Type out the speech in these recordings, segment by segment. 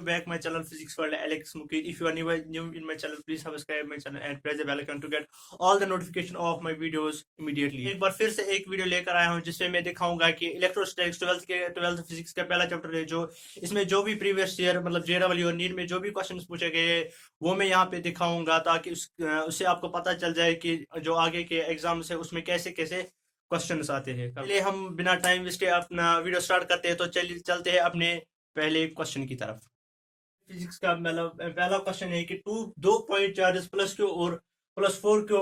back my channel Physics World Alex Muki. If you are new in my channel, please subscribe my channel and press the bell icon to get all the notification of my videos immediately. एक बार फिर से एक video लेकर आया हूं जिसमें मैं दिखाऊंगा कि इलेक्ट्रोस्टैटिक्स 12th फिजिक्स का पहला चैप्टर है, जो इसमें जो भी प्रीवियस ईयर मतलब JEE और नीट में जो भी क्वेश्चंस पूछे गए वो मैं यहाँ पे दिखाऊंगा, ताकि उससे आपको पता चल जाए कि जो आगे के एग्जाम्स है उसमें कैसे कैसे क्वेश्चंस आते हैं। पहले हम बिना टाइम वेस्ट के अपना वीडियो स्टार्ट करते हैं, तो चलिए चलते हैं अपने पहले क्वेश्चन की तरफ। फिजिक्स का मतलब पहला क्वेश्चन है कि दो पॉइंट चार्जेस प्लस क्यू और प्लस 4 क्यू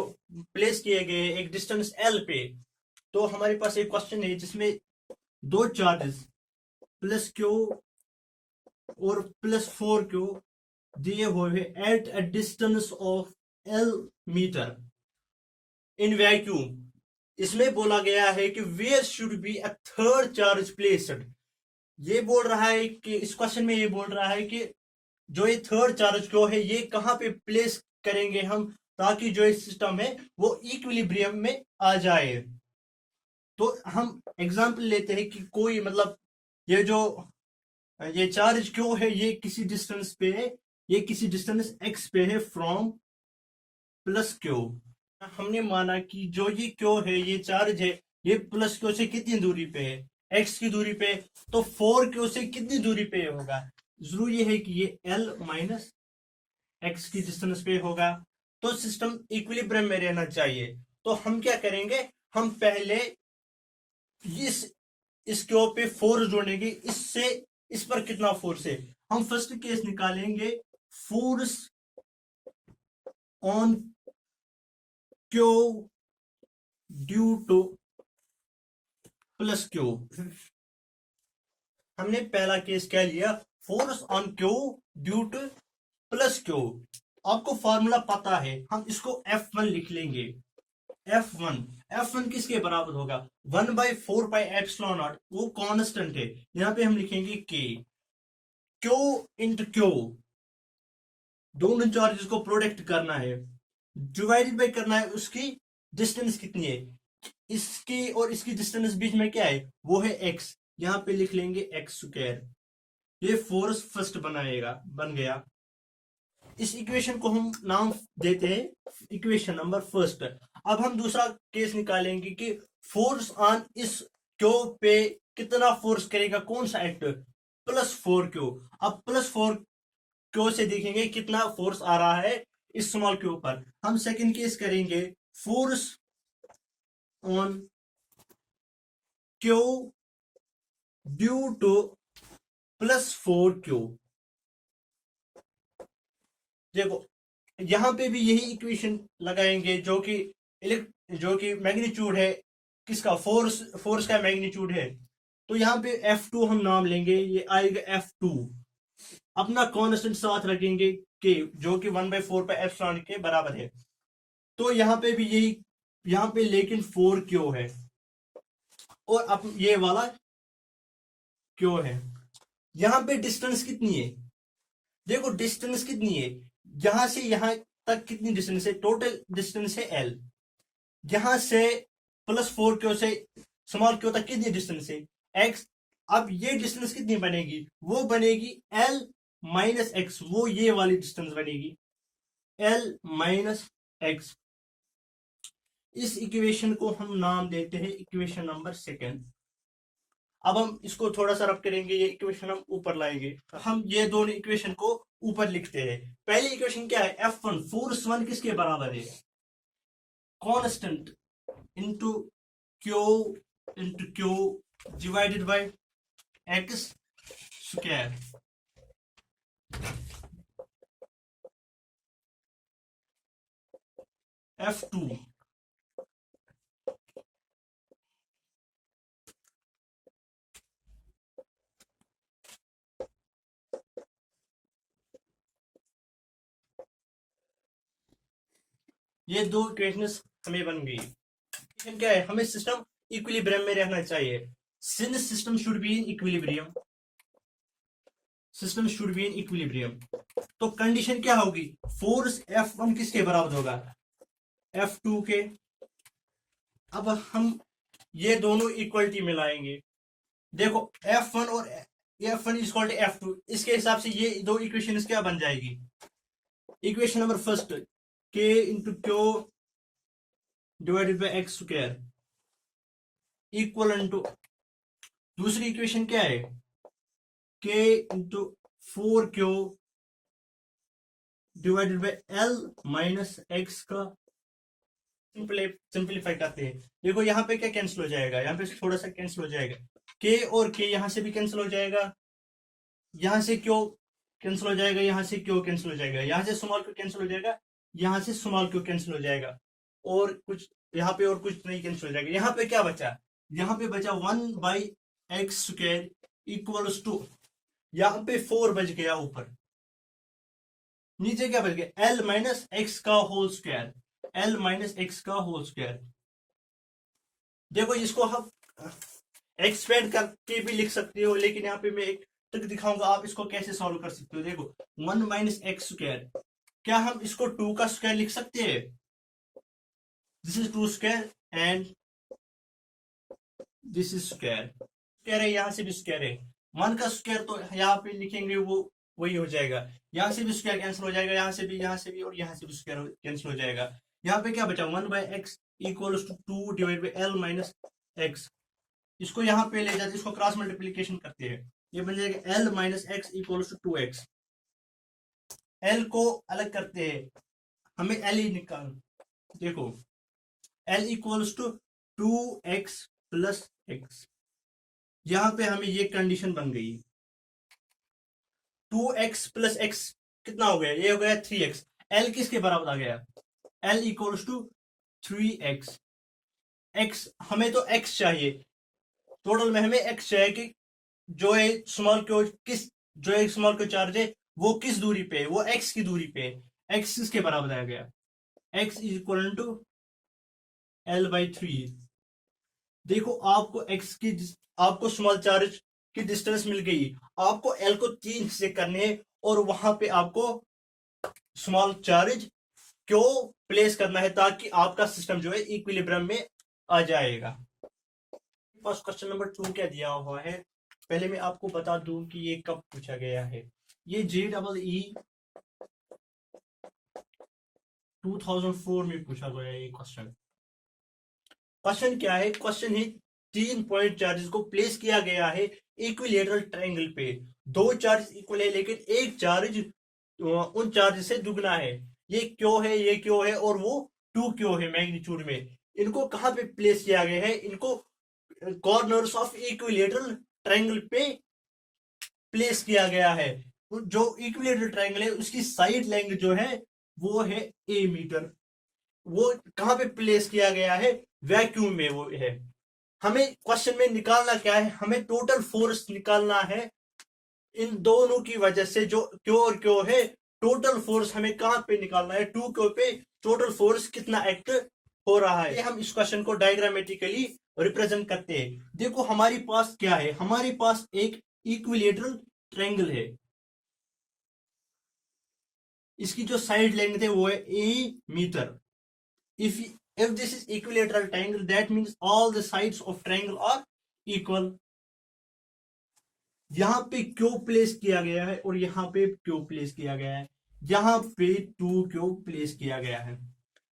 प्लेस किए गए एक डिस्टेंस एल पे। तो हमारे पास एक क्वेश्चन है जिसमें दो चार्जेस प्लस क्यू और प्लस 4 क्यू दिए हुए at a distance of L metre in vacuum. इसमें बोला गया है कि where should be a third charge placed. ये बोल रहा है कि इस क्वेश्चन में ये बोल रहा है कि जो ये थर्ड चार्ज क्यों है ये कहां पे प्लेस करेंगे हम, ताकि जो ये सिस्टम है वो इक्विलिब्रियम में आ जाए। तो हम एग्जांपल लेते हैं कि कोई मतलब ये चार्ज क्यों है ये किसी डिस्टेंस पे है, ये किसी डिस्टेंस x पे है फ्रॉम प्लस क्यू। हमने माना कि जो ये क्यू है ये चार्ज है ये प्लस क्यू से कितनी दूरी पे है, x की दूरी पे। तो 4 क्यू से कितनी दूरी पे होगा, जरूरी है कि ये L माइनस x की डिस्टेंस पे होगा। तो सिस्टम इक्विलिब्रियम में रहना चाहिए। तो हम क्या करेंगे, हम पहले इस क्यू पे 4 जोड़ेंगे, इससे इस पर कितना फोर्स है। हम फर्स्ट केस निकालेंगे force on Q due two plus Q. हमने पहला केस क्या लिया, force on Q due two plus Q. आपको फॉर्मूला पता है, हम इसको F1 लिख लेंगे। F1 किसके बराबर होगा, 1/4πε0। वो कांस्टेंट है, यहां पे हम लिखेंगे K। Q इंटू Q, दोनों चार्जेस को प्रोडक्ट करना है, डिवाइडेड बाय करना है उसकी डिस्टेंस कितनी है। इसकी और इसकी डिस्टेंस बीच में क्या है, वो है x। यहां पे लिख लेंगे x²। ये फोर्स फर्स्ट बन गया। इस इक्वेशन को हम नाम देते हैं इक्वेशन नंबर फर्स्ट। अब हम दूसरा केस निकालेंगे कि फोर्स ऑन इस क्यू पे कितना फोर्स करेगा, कौन सा एक्ट, प्लस 4 क्यू। अब प्लस 4 क्यू से देखेंगे कितना फोर्स आ रहा है इस स्मॉल क्यू पर। हम सेकंड केस करेंगे force on Q due two plus 4 Q. देखो यहां पे भी यही इक्वेशन लगाएंगे, जो कि मैग्नीट्यूड है किसका, फोर्स का मैग्नीट्यूड है। तो यहां पे F2 हम नाम लेंगे, ये आएगा F2। अपना कांस्टेंट साथ रखेंगे K, जो कि 1/4πε के बराबर है। तो यहां पे भी यही, यहां पे लेकिन 4 क्यू है और अब ये वाला क्यू है। यहां पे डिस्टेंस कितनी है, देखो डिस्टेंस कितनी है, यहां से यहां तक कितनी डिस्टेंस है, टोटल डिस्टेंस है L। यहां से प्लस 4 क्यू से स्मॉल क्यू तक कितनी डिस्टेंस है, x। अब ये डिस्टेंस कितनी बनेगी, वो बनेगी L माइनस x, वो ये वाली डिस्टेंस बनेगी L माइनस x। इस इक्वेशन को हम नाम देते हैं इक्वेशन नंबर सेकेंड। अब हम इसको थोड़ा सा रब करेंगे, ये इक्वेशन हम ऊपर लाएंगे। हम ये दोनों इक्वेशन को ऊपर लिखते हैं। पहली इक्वेशन क्या है, F1 फोर्स 1 किसके बराबर है, constant into Q divided by x²। F2 ये दो इक्वेशंस हमें बन गई। इक्वेशन क्या है, हमें सिस्टम इक्विलिब्रियम में रहना चाहिए। Since system should be in equilibrium, system should be in equilibrium. तो कंडीशन क्या होगी, फोर्स F1 किसके बराबर होगा, F2 के। अब हम ये दोनों इक्वलिटी में लाएंगे। देखो F1 और F1 इज कॉल्ड F2। इसके हिसाब से ये दो इक्वेशन क्या बन जाएगी? Equation number first K into Q divided by X square equal to, दूसरी इक्वेशन क्या है? K into 4Q divided by L minus X का सिंप्लीफाई करते हैं। देखो यहाँ पे क्या कैंसिल हो जाएगा, यहाँ पे थोड़ा सा कैंसिल हो जाएगा, K और K यहां से भी कैंसिल हो जाएगा, यहां से क्यों कैंसिल हो जाएगा, यहां से क्यों कैंसिल हो जाएगा, यहां से स्मॉल क्यों कैंसिल हो जाएगा, यहां से स्मॉल क्यों कैंसिल हो जाएगा, और कुछ यहाँ पे और कुछ नहीं कैंसिल हो जाएगा। यहाँ पे क्या बचा? यहाँ पे बचा 1/x² इक्वल्स टू, यहाँ पे 4 बच गया ऊपर, नीचे क्या बच गया? L माइनस एक्स का whole square, L minus X का होल स्क्वायर। देखो इसको हम एक्सपेंड करके भी लिख सकते हो, लेकिन यहाँ पे मैं एक ट्रिक दिखाऊंगा आप इसको कैसे सॉल्व कर सकते हो। देखो 1 - x², क्या हम इसको 2 का स्क्वायर लिख सकते हैं? This is 2 square and this is square, square है, यहाँ से भी स्क्वायर है। 1 का स्क्वायर तो यहाँ पे लिखेंगे वो वही हो जाएगा, यहाँ से भी स्क्वायर कैंसिल हो जाएगा, यहाँ से भी, यहाँ से भी, और यहाँ से भी स्क्वायर कैंसिल हो जाएगा। यहाँ पे क्या बचा? 1/x equals to 2 divide by L minus X. इसको यहाँ पे ले जाते, इसको क्रॉस मल्टीप्लीकेशन करते हैं, ये बन जाएगा L minus X equals to 2x। L को अलग करते हैं, हमें L ही निकाल, देखो L equals to 2x plus x। यहां पे हमें ये कंडीशन बन गई, 2x प्लस x कितना हो गया? ये हो गया 3x। L किसके बराबर आ गया? L equals to 3x। x हमें तो x चाहिए, टोटल में हमें x चाहिए कि जो है स्मॉल क्यू किस, जो एक स्मॉल क्यू चार्ज है वो किस दूरी पे है? वो x की दूरी पे है। x किसके बराबर आ गया? x is equal to L/3। देखो आपको x की, आपको स्मॉल चार्ज की डिस्टेंस मिल गई, आपको L को 3 हिस्से करने हैं और वहां पे आपको स्मॉल चार्ज क्यों प्लेस करना है ताकि आपका सिस्टम जो है इक्विलिब्रियम में आ जाएगा। फर्स्ट क्वेश्चन नंबर 2 क्या दिया हुआ है, पहले मैं आपको बता दूं कि ये कब पूछा गया है। ये JEE 2004 में पूछा गया है ये क्वेश्चन। क्वेश्चन क्या है? क्वेश्चन है 3 पॉइंट चार्जेस को प्लेस किया गया है इक्विलेटरल ट्रायंगल पे। 2 चार्ज इक्वल है लेकिन एक चार्ज उन चार्ज से दुगना है। ये क्यों है, ये क्यों है, और वो 2 क्यों है मैग्नीट्यूड में। इनको कहां पे प्लेस किया गया है? इनको कॉर्नर्स ऑफ इक्विलेटरल ट्रायंगल पे प्लेस किया गया है। जो इक्विलेटरल ट्रायंगल है उसकी साइड लेंथ जो है वो है a मीटर। वो कहां पे प्लेस किया गया है? वैक्यूम में वो है। हमें क्वेश्चन में निकालना क्या है? हमें टोटल फोर्स निकालना है इन दोनों की वजह से, जो क्यों और क्यों है। टोटल फोर्स हमें कहां पे निकालना है? 2 क्यों पे टोटल फोर्स कितना एक्ट हो रहा है। हम इस क्वेश्चन को डायग्रामेटिकली रिप्रेजेंट करते हैं। देखो हमारे पास क्या है, हमारे पास एक इक्विलेटरल ट्रायंगल है, इसकी जो साइड लेंथ है वो है a metre. if this is equilateral triangle, that means all the sides of triangle are equal। यहां पे क्यों प्लेस किया गया है और यहां पे क्यों प्लेस किया गया है? यहां पे 2 क्यों प्लेस किया गया है?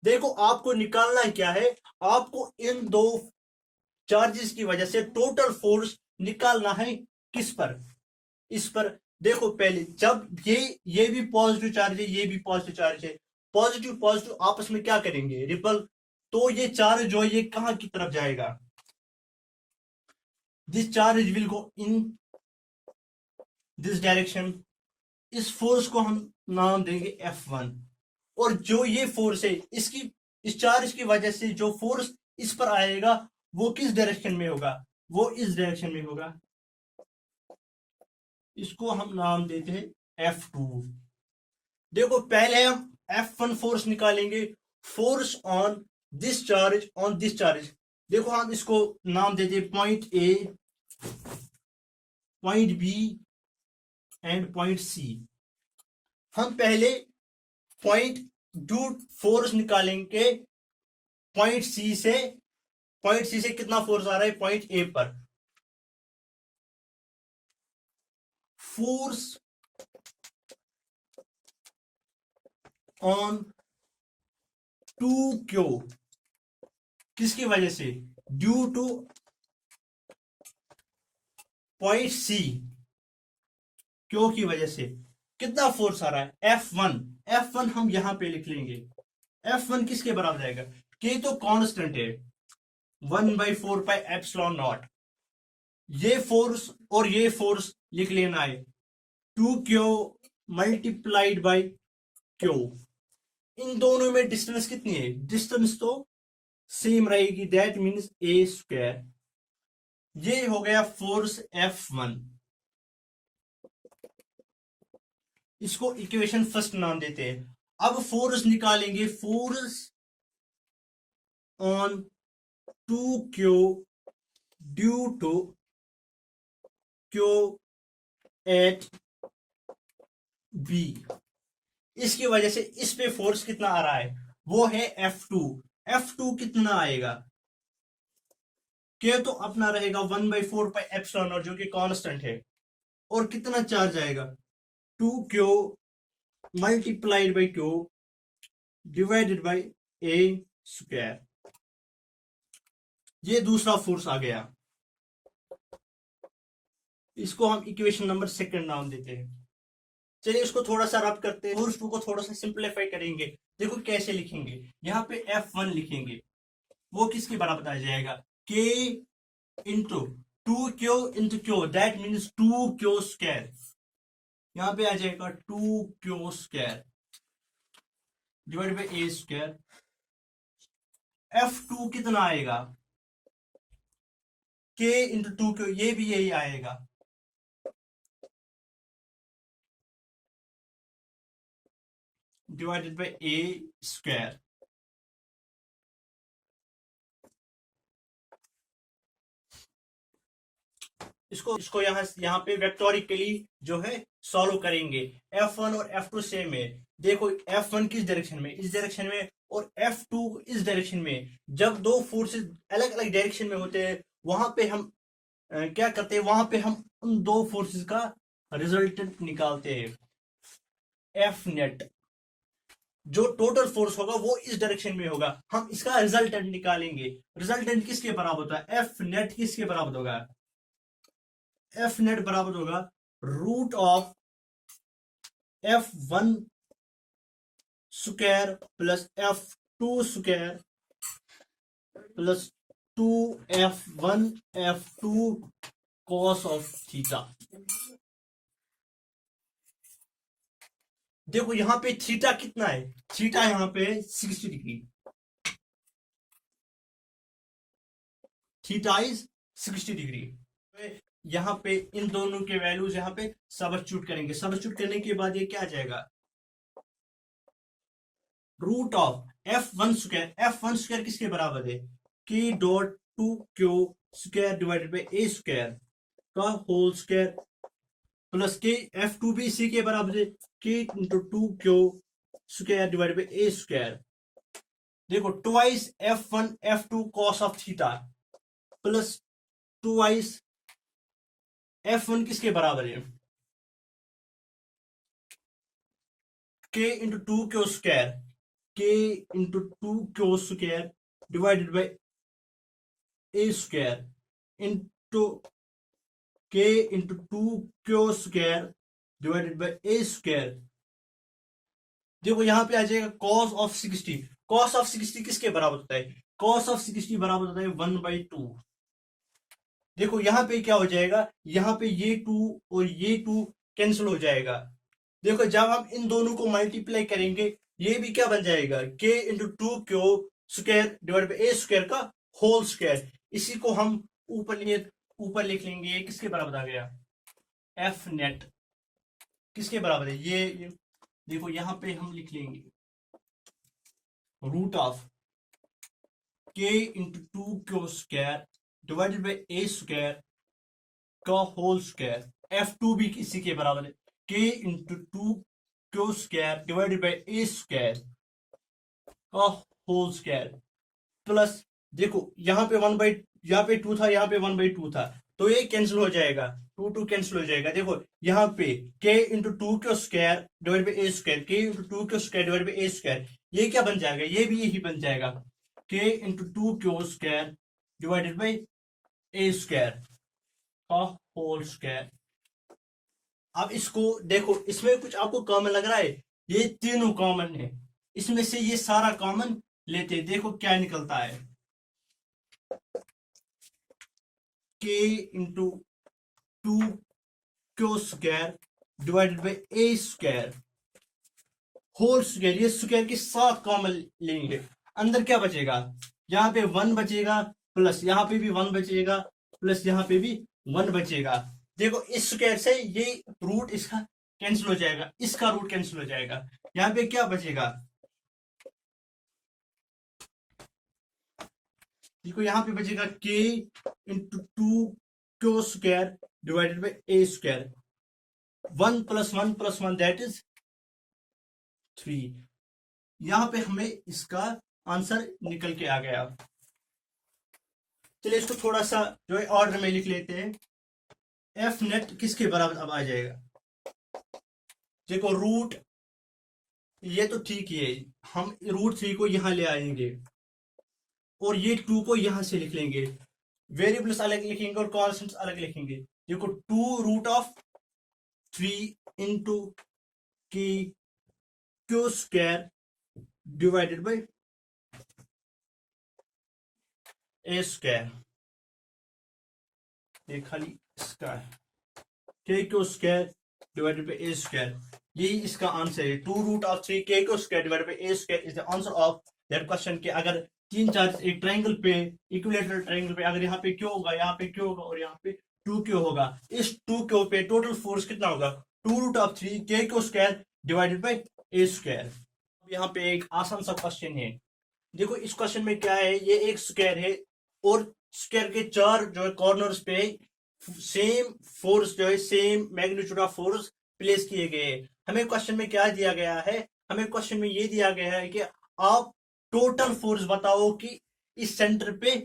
देखो आपको निकालना क्या है? आपको इन दो चार्जेस की वजह से टोटल फोर्स निकालना है। किस पर? इस पर। देखो पहले जब ये भी पॉजिटिव चार्ज है, ये भी पॉजिटिव चार्ज है, पॉजिटिव पॉजिटिव आपस में क्या करेंगे? रिपल। तो ये चार्ज जो है ये कहां की तरफ जाएगा? This charge will go in this direction. इस फोर्स को हम नाम देंगे F1। और जो ये फोर्स है इसकी, इस चार्ज की वजह से जो फोर्स इस पर आएगा वो किस डायरेक्शन में होगा? वो इस डायरेक्शन में होगा। इसको हम नाम देते हैं F2। देखो पहले हम F1 फोर्स निकालेंगे, force on this charge, on this charge. देखो हम इसको नाम देते हैं point A, point B and point C। हम पहले पॉइंट डू फोर्स निकालेंगे पॉइंट C से। पॉइंट C से कितना फोर्स आ रहा है पॉइंट A पर? फोर्स ऑन टू क्यू, किसकी वजह से? Due to point C, Q की वजह से कितना फोर्स आ रहा है? F1। F1 हम यहां पे लिख लेंगे। F1 किसके बराबर आएगा? के तो कांस्टेंट है, 1/4πε0। ये फोर्स और ये फोर्स लिख लेना है, 2Q मल्टीप्लाइड बाई Q। इन दोनों में डिस्टेंस कितनी है? डिस्टेंस तो सेम रहेगी, दैट मीन्स ए स्क्वायर। ये हो गया फोर्स F1। इसको इक्वेशन फर्स्ट नाम देते हैं। अब फोर्स निकालेंगे, force on 2Q due to Q at B. इसकी वजह से इस पे फोर्स कितना आ रहा है? वो है F2। F2 कितना आएगा? के तो अपना रहेगा 1/4πε0 जो कि कांस्टेंट है, और कितना चार्ज आएगा? 2Q multiplied by Q divided by A square. ये दूसरा फोर्स आ गया। इसको हम इक्वेशन नंबर सेकंड नाम देते हैं। चलिए इसको थोड़ा सा रब करते हैं, फोर्स टू को थोड़ा सा सिंप्लीफाई करेंगे। देखो कैसे लिखेंगे, यहाँ पे F1 लिखेंगे, वो किसके बराबर आ जाएगा? K into 2Q into Q, that means 2Q square. यहाँ पे आ जाएगा 2Q square divide by A square. F2 कितना आएगा? K इंटू 2Q, ये भी यही आएगा, डिवाइडेड बाई ए स्क्वायर। इसको यहाँ पे वेक्टोरिकली जो है सॉल्व करेंगे। F1 और F2 सेम है। देखो F1 किस डायरेक्शन में? इस डायरेक्शन में, और F2 इस डायरेक्शन में। जब दो फोर्सेस अलग अलग डायरेक्शन में होते हैं, वहां पे हम क्या करते हैं? वहां पे हम उन दो फोर्सेस का रिजल्टेंट निकालते हैं, एफ नेट। जो टोटल फोर्स होगा वो इस डायरेक्शन में होगा, हम इसका रिजल्टेंट निकालेंगे। रिजल्टेंट किसके बराबर होता है? एफ नेट किसके बराबर होगा? एफ नेट बराबर होगा root of F1 square plus F2 square plus 2F1 F2 cos of theta. देखो यहां पे थीटा कितना है? थीटा यहां पे 60 डिग्री, थीटा इज 60 डिग्री। यहां पे इन दोनों के वैल्यूज यहां पे सबस्टिट्यूट करेंगे। सबस्टिट्यूट करने के बाद ये क्या आ जाएगा? Root of F1 square. F1 square किसके बराबर है? K dot 2Q square divided by A square का होल स्क्वायर प्लस के F2 भी इसी के बराबर है, K into 2Q square divided by A square. देखो twice F1 F2 cos of theta plus twice F1 किसके बराबर है? K into 2Q square, K into 2Q square divided by A square into K into 2Q square divided by A square. देखो यहां पे आ जाएगा cos of 60। cos of 60 किसके बराबर होता है? cos ऑफ 60 बराबर होता है 1/2। देखो यहां पे क्या हो जाएगा? यहां पे ये 2 और ये 2 कैंसिल हो जाएगा। देखो जब हम इन दोनों को मल्टीप्लाई करेंगे, ये भी क्या बन जाएगा? K into 2Q square divide by A square का होल स्क्वायर। इसी को हम ऊपर लिख लेंगे। ये किसके बराबर आ गया? एफ नेट किसके बराबर है? ये देखो यहां पे हम लिख लेंगे root of K into 2Q square divided by A square का होल स्क्वायर। F2 भी इसी के बराबर है, K into 2Q square divided by A square का होल स्क्वायर प्लस। देखो यहाँ पे 1/, यहाँ पे 2 था, यहाँ पे 1/2 था, तो ये कैंसिल हो जाएगा, 2 कैंसिल हो जाएगा। देखो यहाँ पे k into two K square divide by A square, k into two K square divide by A square, ये क्या बन जाएगा, ये भी यही बन जाएगा, k into two K square divided by A square का होल स्क्वायर। अब इसको देखो, इसमें कुछ आपको कॉमन लग रहा है, ये तीनों कॉमन है, इसमें से ये सारा कॉमन लेते हैं, देखो क्या निकलता है, k into two Q square divided by A square whole square, ये स्क्वायर के साथ कॉमन लेंगे, अंदर क्या बचेगा, यहाँ पे 1 बचेगा, प्लस यहाँ पे भी 1 बचेगा, प्लस यहाँ पे भी 1 बचेगा। देखो इस स्क्वायर से ये रूट इसका कैंसिल हो जाएगा, इसका रूट कैंसिल हो जाएगा, यहाँ पे क्या बचेगा, देखो यहाँ पे बचेगा k into two Q square divided by A square, 1 plus 1 plus 1 that is 3। यहाँ पे हमें इसका आंसर निकल के आ गया। चलिए इसको थोड़ा सा जो है ऑर्डर में लिख लेते हैं। एफ नेट किसके बराबर अब आ जाएगा, देखो रूट, ये तो ठीक है, हम रूट 3 को यहां ले आएंगे और ये 2 को यहां से लिख लेंगे, वेरिएबल्स अलग लिखेंगे और कॉन्स्टेंट्स अलग लिखेंगे। देखो 2 रूट ऑफ 3 इंटू की Q square divided by A square, ये खाली इसका है, के Q square divided by A square, यही इसका आंसर है। 2 रूट ऑफ 3 के Q square divided by A square is the answer of that question. के अगर 3 चार्ज एक ट्रायंगल पे, इक्विलेटरल ट्रायंगल पे, अगर यहाँ पे क्यू होगा, यहाँ पे क्यू होगा और यहाँ पे 2 क्यू होगा, इस 2 क्यू पे टोटल फोर्स कितना होगा, 2 रूट ऑफ 3 के Q square divided by A square. यहाँ पे एक आसान सा क्वेश्चन है, देखो इस क्वेश्चन में क्या है, ये एक स्क्वायर है और स्क्वायर के 4 जो है कॉर्नर्स पे सेम फोर्स जो है, same magnitude of force place किए गए। हमें क्वेश्चन में क्या दिया गया है, हमें क्वेश्चन में ये दिया गया है कि आप टोटल फोर्स बताओ कि इस सेंटर पे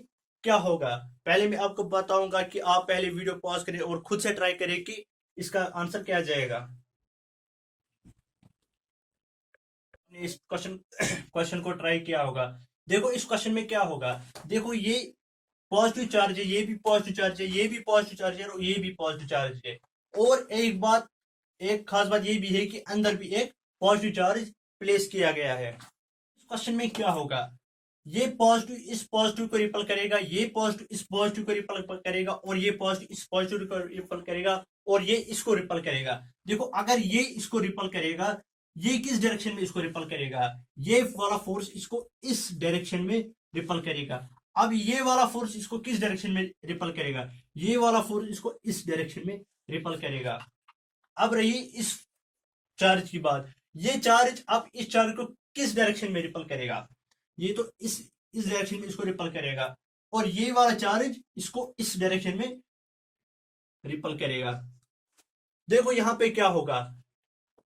क्या होगा। पहले मैं आपको बताऊंगा कि आप पहले वीडियो पॉज करें और खुद से ट्राई करें कि इसका आंसर क्या जाएगा। इस क्वेश्चन को ट्राई किया होगा। देखो इस क्वेश्चन में क्या होगा, देखो ये पॉजिटिव चार्ज है, ये भी पॉजिटिव चार्ज है, ये भी पॉजिटिव चार्ज है और ये भी पॉजिटिव चार्ज है। और एक खास बात ये भी है कि अंदर भी एक पॉजिटिव चार्ज प्लेस किया गया है। इस क्वेश्चन में क्या होगा, ये पॉजिटिव इस पॉजिटिव को रिपल करेगा, ये पॉजिटिव इस पॉजिटिव को रिपल करेगा और ये पॉजिटिव इस पॉजिटिव को रिपल करेगा और ये इसको रिपल करेगा। देखो अगर ये इसको रिपल करेगा, ये किस डायरेक्शन में इसको रिपल करेगा, ये वाला फोर्स इसको इस डायरेक्शन में रिपल करेगा। अब ये वाला फोर्स इसको किस डायरेक्शन में रिपल करेगा, ये वाला फोर्स इसको इस डायरेक्शन में रिपल करेगा। अब रही इस चार्ज की बात, ये चार्ज अब इस चार्ज को किस डायरेक्शन में रिपल करेगा, ये तो इस डायरेक्शन में इसको रिपल करेगा और ये वाला चार्ज इसको इस डायरेक्शन में रिपल करेगा। देखो यहां पे क्या होगा,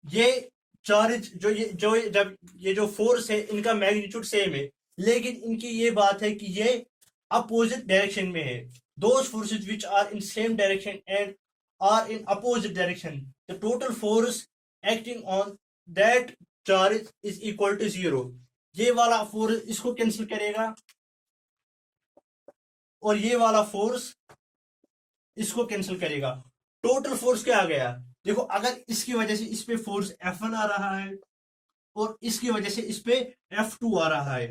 ये चार्ज जब ये जो फोर्स है इनका मैग्नीट्यूड सेम है, लेकिन इनकी ये बात है कि ये अपोजिट डायरेक्शन में है। Those forces which are in same direction and are in opposite direction, the total force acting on that charge is equal to 0। ये वाला फोर्स इसको कैंसिल करेगा और ये वाला फोर्स इसको कैंसिल करेगा। टोटल फोर्स क्या आ गया, देखो अगर इसकी वजह से इस पे फोर्स F1 आ रहा है और इसकी वजह से इस पे F2 आ रहा है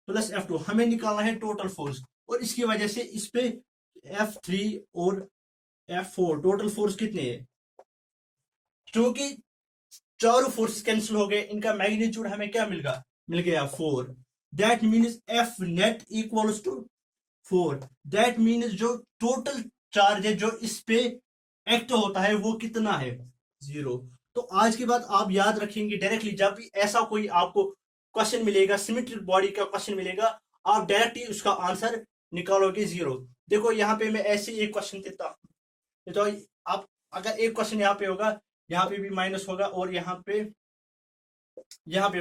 प्लस F2, हमें निकालना है टोटल फोर्स, और इसकी वजह से इस पे F3 और F4, टोटल फोर्स कितने हैं, क्योंकि चारों फोर्स कैंसिल हो गए, इनका मैग्नीट्यूड हमें क्या मिल गया 4। That means F net equals to 4। That means जो टोटल चार्ज है जो इस पे एक्ट होता है वो कितना है, 0। तो आज के बाद आप याद रखेंगे, डायरेक्टली जब भी ऐसा कोई आपको क्वेश्चन मिलेगा, सिमेट्रिक बॉडी का क्वेश्चन मिलेगा, आप डायरेक्टली उसका आंसर निकालोगे 0। देखो यहाँ पे मैं ऐसे एक क्वेश्चन देता हूँ, तो आप अगर एक क्वेश्चन यहाँ पे होगा, यहाँ पे भी माइनस होगा और यहाँ पे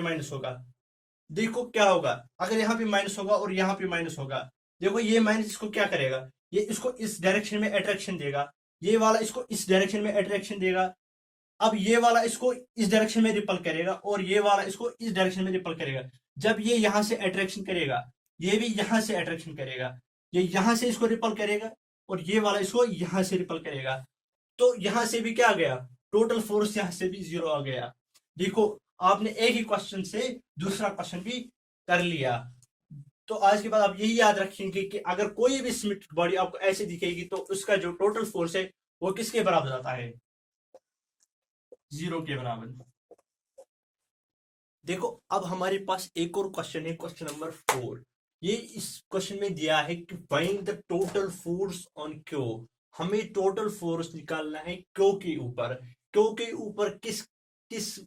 माइनस होगा। देखो क्या होगा, अगर यहाँ पे माइनस होगा और यहाँ पे माइनस होगा, देखो ये माइनस इसको क्या करेगा, ये इसको इस डायरेक्शन में अट्रैक्शन देगा, ये वाला इसको इस डायरेक्शन में अट्रैक्शन देगा। अब ये वाला इसको इस डायरेक्शन में रिपल करेगा और ये वाला इसको इस डायरेक्शन में रिपल करेगा। जब ये यहां से अट्रैक्शन करेगा, ये भी यहां से अट्रैक्शन करेगा, ये यहां से इसको रिपल करेगा और ये वाला इसको यहां से रिपल करेगा। तो यहां से भी क्या आ गया, टोटल फोर्स यहां से भी 0 आ गया। देखो आपने एक ही क्वेश्चन से दूसरा क्वेश्चन भी कर लिया। तो आज के बाद आप यही याद रखेंगे कि अगर कोई भी सिमेट्रिक बॉडी आपको ऐसे दिखेगी तो उसका जो टोटल फोर्स है वो किसके बराबर आता है, 0 के बराबर। देखो अब हमारे पास एक और क्वेश्चन है, क्वेश्चन नंबर 4। ये इस क्वेश्चन में दिया है कि find the total force on Q. हमें टोटल फोर्स निकालना है क्यू के ऊपर। क्यू के ऊपर किस किस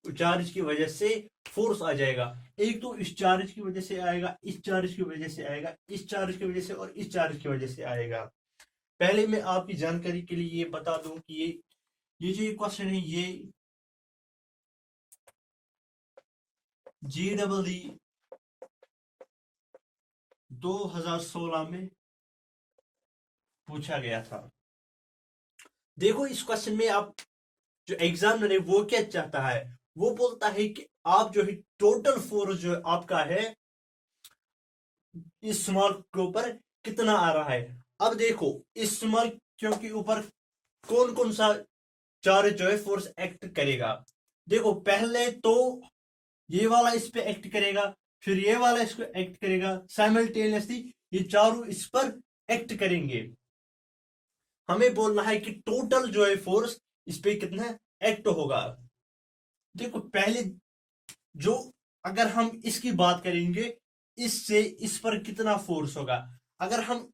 चार्ज की वजह से फोर्स आ जाएगा। एक तो इस चार्ज की वजह से आएगा, इस चार्ज की वजह से आएगा, इस चार्ज की वजह से और इस चार्ज की वजह से आएगा। पहले मैं आपकी जानकारी के लिए ये बता दूं कि ये जो क्वेश्चन है ये GEE 2016 में पूछा गया था। देखो इस क्वेश्चन में आप जो एग्जामिनर है वो क्या चाहता है, वो बोलता है कि आप जो है टोटल फोर्स जो आपका है इस स्मॉल के ऊपर कितना आ रहा है। अब देखो इस स्मॉल क्यू के ऊपर कौन कौन सा चार्ज जो है फोर्स एक्ट करेगा। देखो पहले तो ये वाला इस पे एक्ट करेगा, फिर ये वाला इसको एक्ट करेगा, साइमल्टेनियसली ये चारों इस पर एक्ट करेंगे। हमें बोलना है कि टोटल जो है फोर्स इस पे कितना एक्ट होगा। देखो पहले जो अगर हम इसकी बात करेंगे, इससे इस पर कितना फोर्स होगा। अगर हम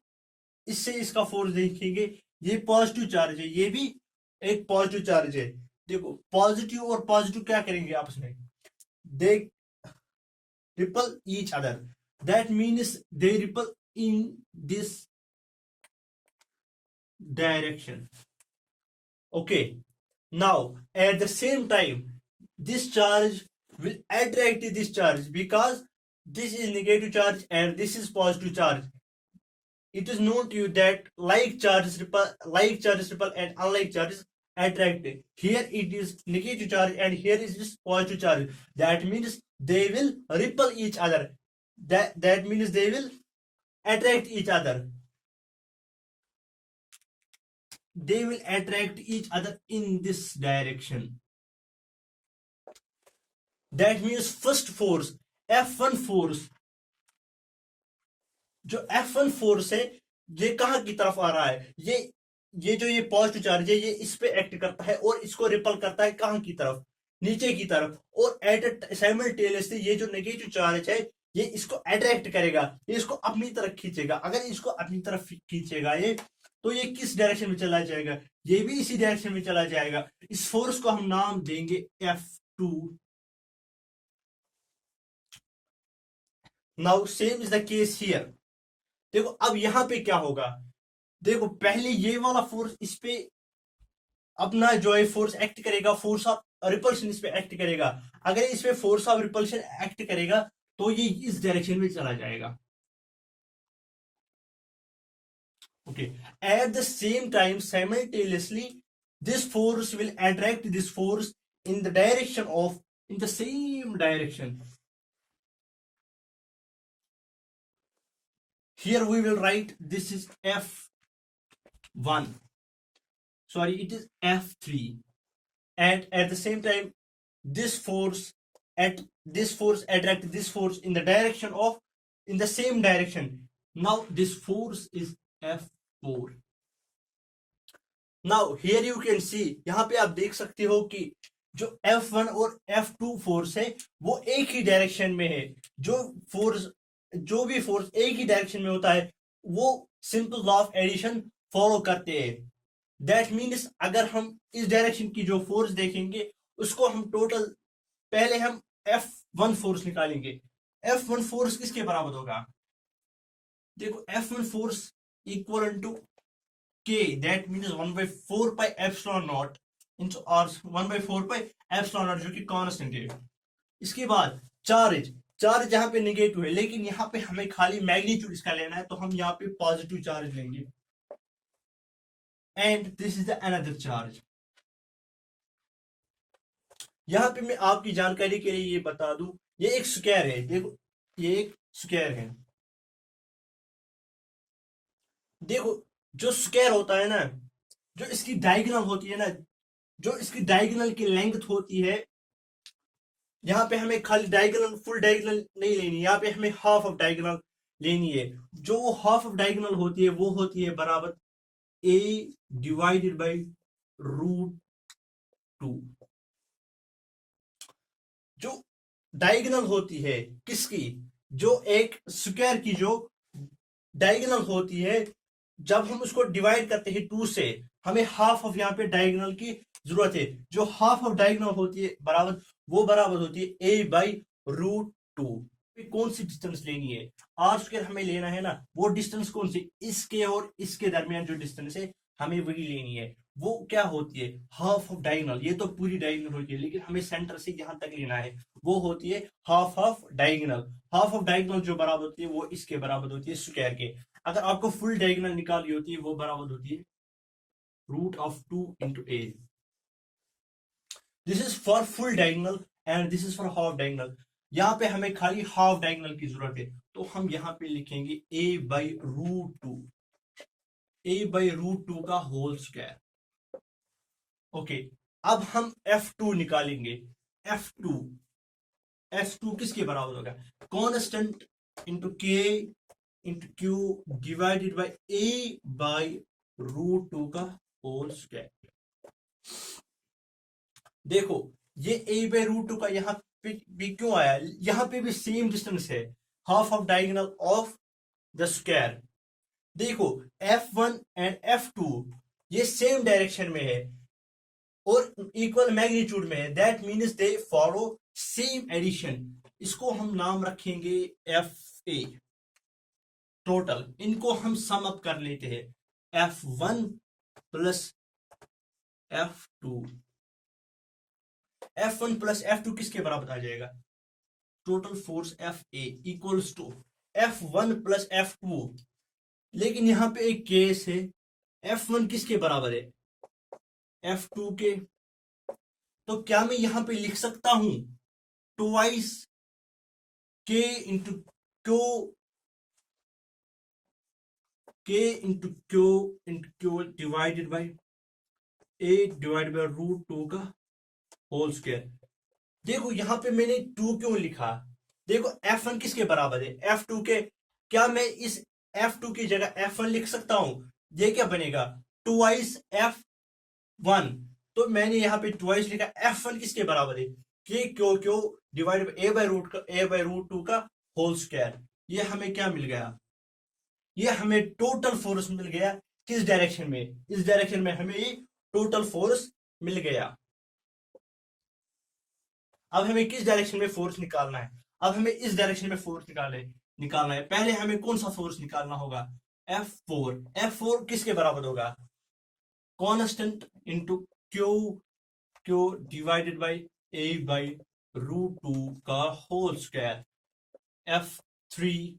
इससे इसका फोर्स देखेंगे, ये पॉजिटिव चार्ज है, ये भी एक पॉजिटिव चार्ज है। देखो पॉजिटिव और पॉजिटिव क्या करेंगे आपस में, they ripple each other, that means they ripple in this direction. Okay, now at the same time this charge will attract this charge because this is negative charge and this is positive charge. It is known to you that like charges repel and unlike charges attract. Here it is negative charge and here is this positive charge. That means they will repel each other. That means they will attract each other. They will attract each other in this direction. That means first force F1 force, जो F1 force है ये कहां की तरफ आ रहा है, ये जो ये पॉजिटिव चार्ज है ये इस पे एक्ट करता है और इसको रिपल करता है कहां की तरफ, नीचे की तरफ। और एट साइमल्टेनियसली ये जो नेगेटिव चार्ज है ये इसको अट्रैक्ट करेगा, ये इसको अपनी तरफ खींचेगा। अगर इसको अपनी तरफ खींचेगा ये, तो ये किस डायरेक्शन में चला जाएगा, ये भी इसी डायरेक्शन में चला जाएगा। इस फोर्स को हम नाम देंगे F2। Now same is the case here. देखो अब यहां पे क्या होगा, देखो पहले ये वाला फोर्स इस पे अपना जो है फोर्स एक्ट करेगा, फोर्स ऑफ रिपल्शन इस पे एक्ट करेगा। अगर इस पे फोर्स ऑफ रिपल्शन एक्ट करेगा तो ये इस डायरेक्शन में चला जाएगा। Okay, at the same time simultaneously this force will attract this force in the direction of, in the same direction. Here we will write this is F1, sorry it is F3, and at the same time this force attract this force in the direction of, in the same direction. Now this force is F4. Now here you can see, यहां पे आप देख सकते हो कि जो F1 और F2 force है वो एक ही डायरेक्शन में है। जो भी फोर्स एक ही डायरेक्शन में होता है वो simple law of addition follow करते हैं। दैट मीन्स अगर हम इस डायरेक्शन की जो फोर्स देखेंगे उसको हम टोटल, पहले हम F1 फोर्स निकालेंगे। F1 फोर्स किसके बराबर होगा, देखो F1 force equal to K, that means 1/4 pi epsilon naught into R, 1/4 pi epsilon naught जो कि कांस्टेंट है। इसके बाद चार्ज जहां पे नेगेटिव है, लेकिन यहाँ पे हमें खाली मैग्नीट्यूड इसका लेना है, तो हम यहाँ पे पॉजिटिव चार्ज लेंगे। And this is the another charge. यहां पे मैं आपकी जानकारी के लिए ये बता दूं, ये एक स्क्वायर है, देखो ये एक स्क्वायर है। देखो जो स्क्वायर होता है ना, जो इसकी डायगोनल होती है ना, जो इसकी डायगोनल की लेंथ होती है, यहाँ पे हमें खाली डायगोनल फुल डायगोनल नहीं लेनी, यहाँ पे हमें हाफ ऑफ डायगोनल लेनी है। जो हाफ ऑफ डायगोनल होती है वो होती है बराबर a डिवाइडेड बाई √2। जो डायगोनल होती है किसकी, जो एक स्क्वायर की जो डायगोनल होती है, जब हम उसको डिवाइड करते हैं 2 से, हमें हाफ ऑफ यहाँ पे डायगोनल की जरूरत है। जो हाफ ऑफ डायगोनल होती है बराबर, वो बराबर होती है a/√2। कौन सी डिस्टेंस लेनी है, आर स्क्वायर हमें लेना है ना, वो डिस्टेंस कौन सी, इसके और इसके दरमियान जो डिस्टेंस है हमें वही लेनी है। वो क्या होती है, हाफ ऑफ डायगोनल। ये तो पूरी डायगोनल होती है, लेकिन हमें सेंटर से यहां तक लेना है, वो होती है half of diagonal. Half of diagonal जो बराबर होती है वो इसके बराबर होती है स्क्वायर के। अगर आपको फुल डायगोनल निकालनी होती है, वो बराबर होती है √2 into a। This is for full diagonal and this is for half diagonal. यहाँ पे हमें खाली हाफ डायगोनल की जरूरत है, तो हम यहाँ पे लिखेंगे a/√2, a/√2 का होल स्क्वायर। ओके, अब हम f2 निकालेंगे। f2 f2 किसके बराबर होगा, constant into k into q divided by a/√2 का होल स्क्वायर। देखो ये a/√2 का यहाँ पे भी क्यों आया, यहाँ पे भी सेम डिस्टेंस है, half of diagonal of the square. देखो f1 एंड f2 ये सेम डायरेक्शन में है और इक्वल मैग्नीट्यूड में है, that means they follow same addition. इसको हम नाम रखेंगे fa। टोटल इनको हम सम अप कर लेते हैं, f1 plus f2। f1 plus f2 किसके बराबर आ जाएगा, total force fa equals to f1 plus f2। लेकिन यहां पे एक केस है, f1 किसके बराबर है, f2 के। तो क्या मैं यहां पे लिख सकता हूं twice k into Q, k into Q divided by √2 का होल स्क्वायर। देखो यहां पे मैंने 2 क्यों लिखा, देखो f1 किसके बराबर है, f2 के। क्या मैं इस f2 की जगह f1 लिख सकता हूं, ये क्या बनेगा ट्वाइस f1। तो मैंने यहाँ पे ट्वाइस लिखा, f1 किसके बराबर है, के क्यू डिवाइड a/√2 का होल स्क्वायर। ये हमें क्या मिल गया, ये हमें टोटल फोर्स मिल गया। किस डायरेक्शन में, इस डायरेक्शन में हमें ये टोटल फोर्स मिल गया। अब हमें किस डायरेक्शन में फोर्स निकालना है, अब हमें इस डायरेक्शन में फोर्स निकालना है। पहले हमें कौन सा फोर्स निकालना होगा, F4। F4 किसके बराबर होगा, constant into Q divided by a/√2 का होल स्क्वायर। F3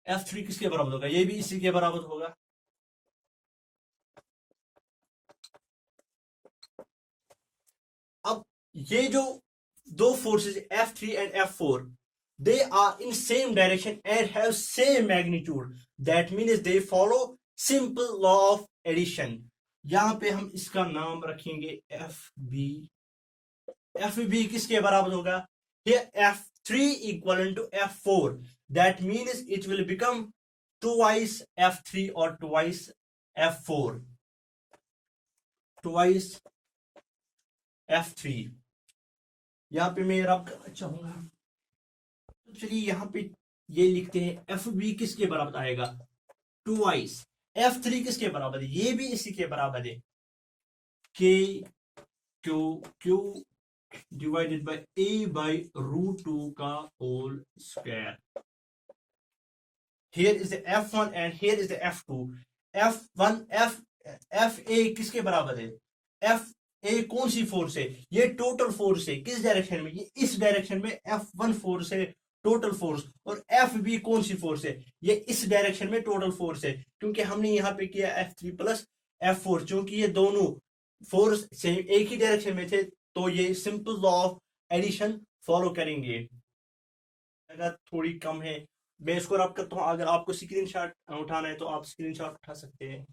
F3 किसके बराबर होगा, ये भी इसी के बराबर होगा। अब ये जो दो forces F3 and F4, they are in same direction and have same magnitude, that means they follow simple law of addition। यहां पे हम इसका नाम रखेंगे FB। FB किसके बराबर होगा, here F3 equivalent to F4, that means it will become twice F3 or twice F4, twice F3। यहां पे मैं रब करना चाहूंगा, तो चलिए यहाँ पे ये लिखते हैं FB किसके बराबर आएगा, ट्वाइस। F3 किसके बराबर है, ये भी इसी के बराबर है, K Q divided by a/√2 का whole square. here is the F1 and here is the F2। F1 FA किसके बराबर है, FA कौन सी फोर्स है, ये टोटल फोर्स है। किस डायरेक्शन में, ये इस डायरेक्शन में F1 फोर्स है टोटल फोर्स, और FB कौन सी फोर्स है, ये इस डायरेक्शन में टोटल फोर्स है। क्योंकि हमने यहाँ पे किया F3 प्लस F4, क्योंकि ये दोनों फोर्स सेम एक ही डायरेक्शन में थे तो ये simple law of addition follow करेंगे। अगर थोड़ी कम है मैं इसको रब करता हूँ, अगर आपको स्क्रीनशॉट उठाना है तो आप स्क्रीनशॉट उठा सकते हैं।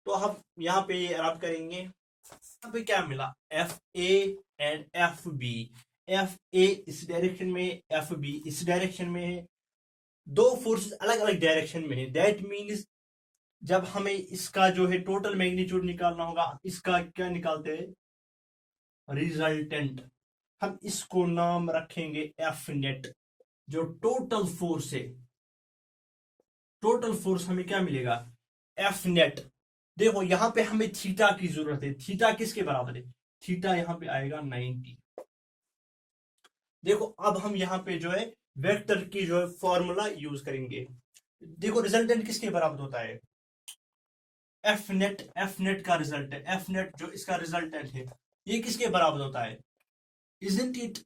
तो हम यहाँ पे ये रब करेंगे, यहाँ पे क्या मिला, F A and F B. F A इस डायरेक्शन में, एफ बी इस डायरेक्शन में है, दो फोर्सेस अलग अलग डायरेक्शन में है। दैट मीन्स जब हमें इसका जो है टोटल मैग्नीट्यूड निकालना होगा, इसका क्या निकालते हैं, रिजल्टेंट। हम इसको नाम रखेंगे एफ नेट, जो टोटल फोर्स है। टोटल फोर्स हमें क्या मिलेगा, एफ नेट। देखो यहां पे हमें थीटा की जरूरत है, थीटा किसके बराबर है, थीटा यहां पे आएगा 90। देखो अब हम यहां पे जो है वेक्टर की जो है फॉर्मूला यूज करेंगे। देखो रिजल्टेंट किसके बराबर होता है, एफ नेट। एफ नेट का रिजल्ट है, एफ नेट जो इसका रिजल्टेंट है ये किसके बराबर होता है, isn't it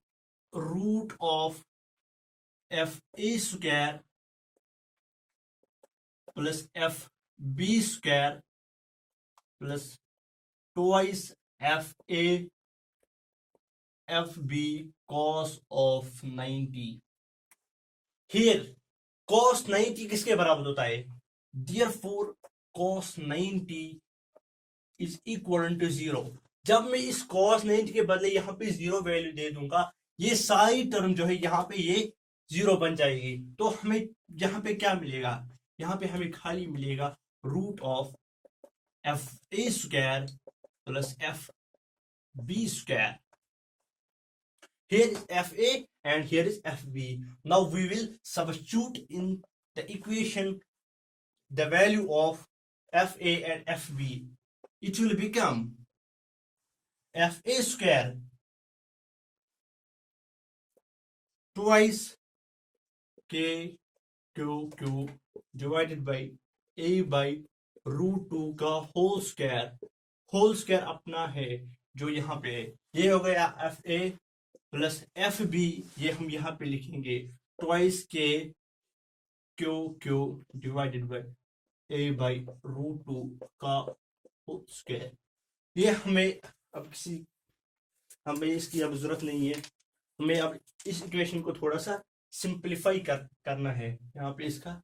root of F A square plus F B square plus twice F A F B cos of 90। Here cos 90 किसके बराबर होता है, therefore cos 90 is equal to 0। जब मैं इस cos 90 के बदले यहाँ पे 0 वैल्यू दे दूंगा, ये सारी टर्म जो है यहाँ पे ये 0 बन जाएगी। तो हमें यहाँ पे क्या मिलेगा, यहाँ पे हमें खाली मिलेगा root of F A square plus F B square. Here is FA and here is FB. Now we will substitute in the equation the value of FA and FB. It will become FA square twice KQQ divided by A by root 2 का whole square अपना है जो यहाँ पे है। ये हो गया FA प्लस एफ बी, ये हम यहाँ पे लिखेंगे twice K Q Q divided by A by root 2 का होल स्क्वायर। ये हमें इसकी अब जरूरत नहीं है, हमें अब इस इक्वेशन को थोड़ा सा सिंप्लीफाई करना है। यहाँ पे इसका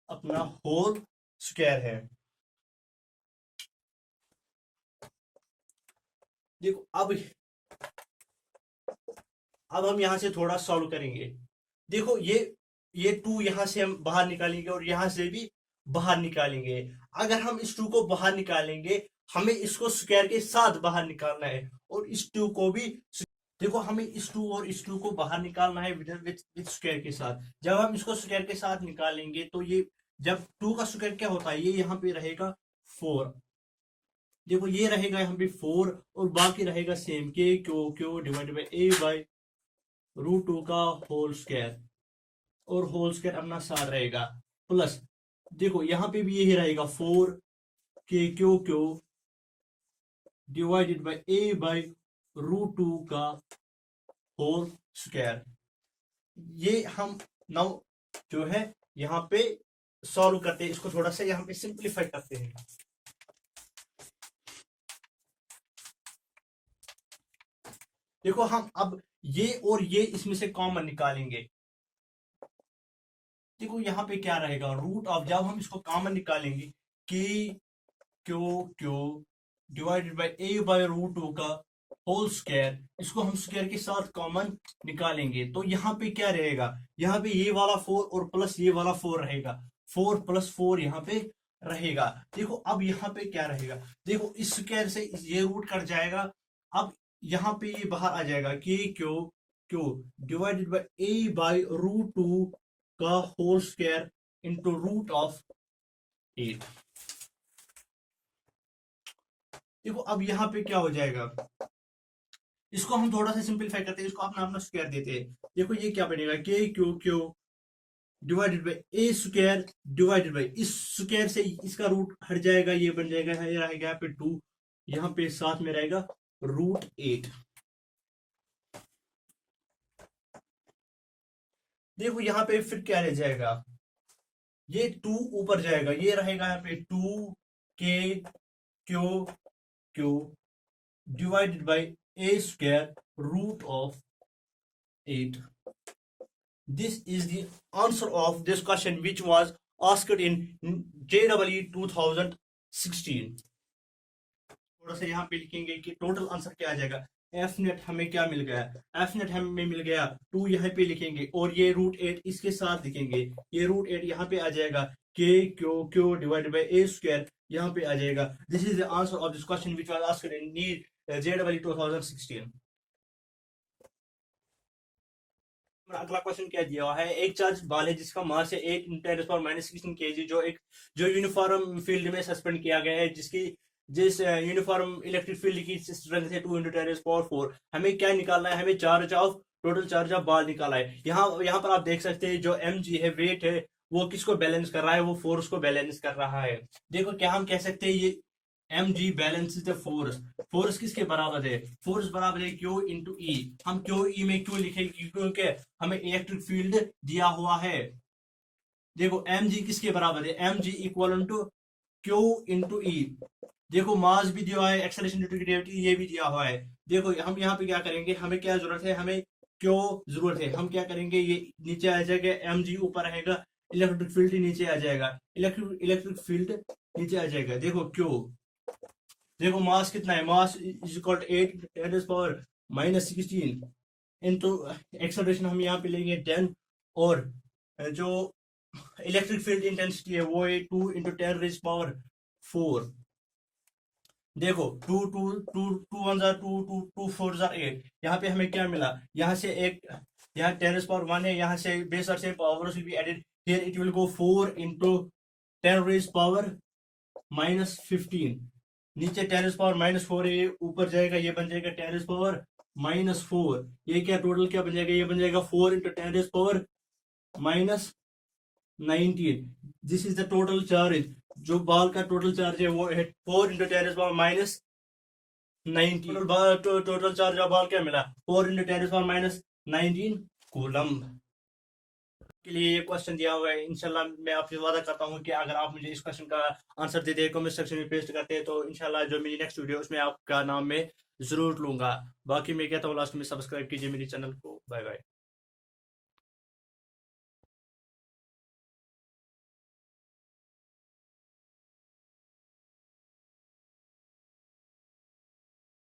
अपना होल स्क्वायर है। देखो अब हम यहां से थोड़ा सॉल्व करेंगे। देखो ये 2 यहां से हम बाहर निकालेंगे और यहां से भी बाहर निकालेंगे। अगर हम इस 2 को बाहर निकालेंगे, हमें इसको स्क्वायर के साथ बाहर निकालना है और इस 2 को भी। देखो हमें इस 2 और इस 2 को बाहर निकालना है विद स्क्वायर के साथ। जब हम इसको स्क्वायर के साथ निकालेंगे तो ये जब 2 का स्क्वायर क्या होता है, ये यहाँ पे रहेगा 4। देखो ये रहेगा यहाँ पे 4 और बाकी रहेगा same K Q Q divided by A by root 2 का होल स्क्वायर, और होल स्क्वायर अपना साथ रहेगा प्लस। देखो यहां पे भी यही रहेगा 4 K Q Q divided by A by root 2 का होल स्क्वायर। ये हम नाउ जो है यहाँ पे सॉल्व करते हैं, इसको थोड़ा सा यहाँ पे सिंप्लीफाई करते हैं। देखो हम अब ये और ये इसमें से कॉमन निकालेंगे। देखो यहाँ पे क्या रहेगा, रूट ऑफ, जब हम इसको कॉमन निकालेंगे K Q Q divided by A by root 2 का होल स्क्वायर, इसको हम स्क्वायर के साथ कॉमन निकालेंगे तो यहाँ पे क्या रहेगा, यहाँ पे ये वाला 4 और प्लस ये वाला 4 रहेगा, 4 प्लस 4 यहाँ पे रहेगा। देखो अब यहाँ पे क्या रहेगा, देखो इस स्क्वायर से ये रूट कट जाएगा। अब यहाँ पे ये बाहर आ जाएगा K Q Q divided by A by root 2 का whole square into root of 8। देखो अब यहाँ पे क्या हो जाएगा, इसको हम थोड़ा सा सिंपलीफाई करते हैं, इसको अपना अपना स्क्वायर देते हैं। देखो ये क्या बनेगा, के Q Q divided by A square divided by, इस स्क्वायर से इसका रूट हट जाएगा, ये बन जाएगा, ये रहेगा यहाँ पे 2, यहाँ पे साथ में रहेगा रूट 8। देखो यहाँ पे फिर क्या रह जाएगा, ये 2 ऊपर जाएगा, ये रहेगा यहाँ पे 2 के Q Q divided by a square root of 8. This is the answer of this question which was asked in JEE 2016. थोड़ा सा यहाँ पे लिखेंगे कि टोटल आंसर क्या आ जाएगा। एफ नेट हमें क्या मिल गया, एफ नेट हमें मिल गया 2, यहाँ पे लिखेंगे और ये √8 इसके साथ लिखेंगे, ये √8 यहाँ पे आ जाएगा K Q Q divided by A square यहाँ पे आ जाएगा। This is the answer of this question which was asked in NEET JEE 2016। अगला क्वेश्चन क्या दिया हुआ है, एक चार्ज बॉल है जिसका मास है 8 × 10⁻16 kg, जो यूनिफॉर्म फील्ड में सस्पेंड किया गया है, जिस यूनिफॉर्म इलेक्ट्रिक फील्ड की स्ट्रेंथ है 2 × 10⁻4। हमें क्या निकालना है, हमें टोटल चार्ज ऑफ बॉल निकालना है। यहाँ पर आप देख सकते हैं जो mg है, वेट है, वो किसको बैलेंस कर रहा है, वो फोर्स को बैलेंस कर रहा है। देखो क्या हम कह सकते हैं, ये mg balance the force. Force किसके बराबर है, फोर्स बराबर है Q × E। हम Q E में क्यों लिखेंगे, क्योंकि हमें इलेक्ट्रिक फील्ड दिया हुआ है। देखो mg किसके बराबर है, mg equal to Q × E। देखो मास भी दिया हुआ है, एक्सेलरेशन ड्यू टू ग्रेविटी ये भी दिया हुआ है। देखो हम यहाँ पे क्या करेंगे, हमें क्या जरूरत है, हमें क्यों जरूरत है, हम क्या करेंगे, ये नीचे आ जाएगा, mg ऊपर रहेगा, इलेक्ट्रिक फील्ड नीचे आ जाएगा, इलेक्ट्रिक फील्ड नीचे आ जाएगा। देखो क्यों, देखो मास कितना है, mass is equal to 8 × 10⁻16 into acceleration हम यहाँ पे लेंगे 10, और जो इलेक्ट्रिक फील्ड इंटेंसिटी है वो है 2 × 10⁻4। देखो 2 2 2 2 1 2 2 2 4 8। यहाँ पे हमें क्या मिला, यहाँ से एक, यहाँ 10⁻1 है, यहाँ से बेस और से power will be added, here it will go 4 × 10⁻−15। नीचे 10⁻−4 है, ऊपर जाएगा, ये बन जाएगा 10⁻−4। ये क्या टोटल क्या बन जाएगा, ये बन जाएगा 4 × 10⁻−19। This is the total charge, जो बॉल का टोटल चार्ज है वो है 4 × 10⁻−19। टोटल चार्ज ऑफ बॉल क्या मिला, 4 × 10⁻−19 कूलम्ब। के लिए ये क्वेश्चन दिया हुआ है। इंशाल्लाह मैं आपसे वादा करता हूँ कि अगर आप मुझे इस क्वेश्चन का आंसर देते हैं, कमेंट सेक्शन में पेस्ट करते हैं, तो इंशाल्लाह जो मेरी नेक्स्ट वीडियो उसमें आपका नाम मैं जरूर लूंगा। बाकी मैं कहता हूँ लास्ट में सब्सक्राइब कीजिए मेरे चैनल को। Bye bye.